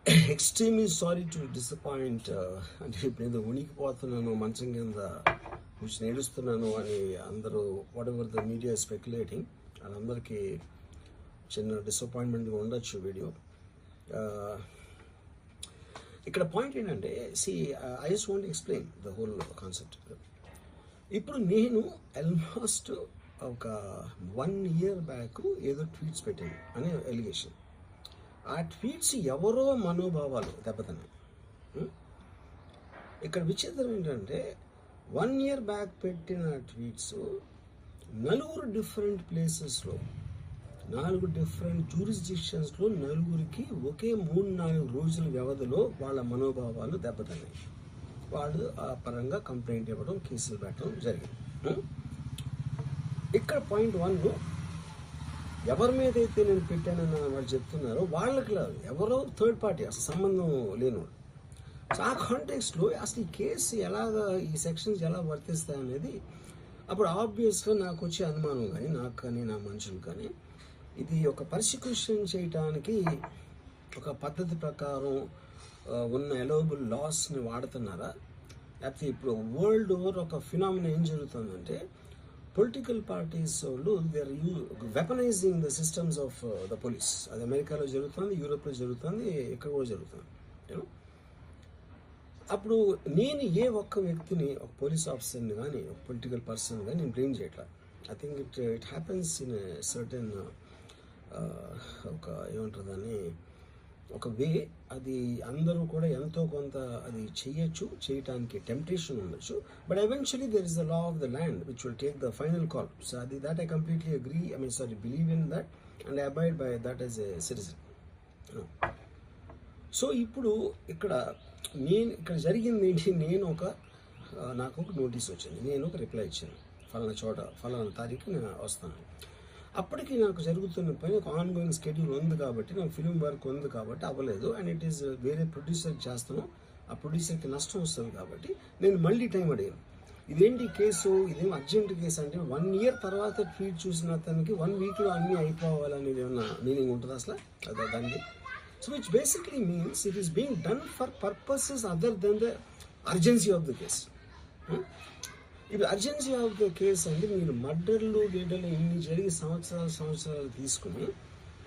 Extremely sorry to disappoint. అంటే ఇప్పుడు ఏదో ఉనికిపోతున్నాను మంచం కింద కూర్చొని ఏడుస్తున్నాను అని అందరూ what ever the media speculating, వాళ్ళందరికీ చిన్న డిసప్పాయింట్మెంట్గా ఉండొచ్చు వీడియో. ఇక్కడ పాయింట్ ఏంటంటే, I just want explain the whole concept. ఇప్పుడు నేను ఆల్మోస్ట్ ఒక 1 year బ్యాక్ ఏదో ట్వీట్స్ పెట్టాను అనే ఎలిగేషన్. ఆ ట్వీట్స్ ఎవరో మనోభావాలు దెబ్బతిన్నాయి. ఇక్కడ విచిత్రం ఏంటంటే 1 year బ్యాక్ పెట్టిన ట్వీట్స్ 4 డిఫరెంట్ ప్లేసెస్లో 4 డిఫరెంట్ జ్యూరిస్డిక్షన్స్లో 4కి ఒకే 3-4 రోజుల వ్యవధిలో వాళ్ళ మనోభావాలు దెబ్బతిన్నాయి. వాళ్ళు ఆ పరంగా కంప్లైంట్ ఇవ్వడం, కేసులు పెట్టడం జరిగింది. ఇక్కడ పాయింట్ 1, ఎవరి మీద అయితే నేను పెట్టానని వాళ్ళు చెప్తున్నారో వాళ్ళకి లేదు, ఎవరో థర్డ్ పార్టీ, అసలు సంబంధం లేనివాడు. సో ఆ కాంటెక్స్ట్లో అసలు ఈ కేసు ఎలాగా, ఈ సెక్షన్స్ ఎలా వర్తిస్తాయి అనేది అప్పుడు ఆబ్వియస్గా నాకు వచ్చే అనుమానం కానీ, నాకు కానీ నా మనుషులు కానీ, ఇది ఒక పర్సిక్యూషన్ చేయటానికి ఒక పద్ధతి ప్రకారం ఉన్న ఎలవబుల్ లాస్ని వాడుతున్నారా, లేకపోతే ఇప్పుడు వరల్డ్ ఓవర్ ఒక ఫినామినా ఏం జరుగుతుందంటే పొలిటికల్ పార్టీస్ వాళ్ళు they are weaponizing the systems of the police. అది అమెరికాలో జరుగుతుంది, యూరోప్లో జరుగుతుంది, ఇక్కడ కూడా జరుగుతుంది. అప్పుడు నేను ఏ ఒక్క వ్యక్తిని, ఒక పోలీస్ ఆఫీసర్ని కానీ, ఒక పొలిటికల్ పర్సన్ కానీ నేను బ్లేమ్ చేయట్లా. I think it happens in certain ఒక ఏమంటారు దాన్ని, ఒక వే. అది అందరూ కూడా ఎంతో కొంత అది చేయటానికి టెంప్టేషన్ ఉండొచ్చు. But eventually there is the law of the land which will take the final call. So అది that I completely agree, believe in that and I abide by that as a citizen. So ఇప్పుడు ఇక్కడ జరిగింది ఏంటి, నాకు ఒక notice వచ్చింది, నేను ఒక రిప్లై ఇచ్చాను, ఫలానా చోట ఫలానా తారీఖు నేను వస్తాను. అప్పటికి నాకు జరుగుతున్న పని ఒక ఆన్గోయింగ్ స్కెడ్యూల్ ఉంది కాబట్టి, నాకు ఫిలిం వర్క్ ఉంది కాబట్టి అవ్వలేదు. అండ్ ఇట్ ఈస్ వేరే ప్రొడ్యూసర్ చేస్తాను, ఆ ప్రొడ్యూసర్కి నష్టం వస్తుంది కాబట్టి నేను మళ్ళీ టైం అడిగాను. ఇదేంటి కేసు, ఇదేం అర్జెంట్ కేసు అంటే 1 year తర్వాత ట్వీట్ చూసిన అతనికి 1 weekలో అన్నీ అయిపోవాలనేది ఏమన్నా మీనింగ్ ఉంటుంది అసలు దానికి? So which basically means it is being done for purposes other than the urgency of the case. ఇప్పుడు అర్జెన్సీ ఆఫ్ ద కేస్ అంటే మీరు మర్డర్లు ఇన్ని జరిగి సంవత్సరాలు తీసుకుని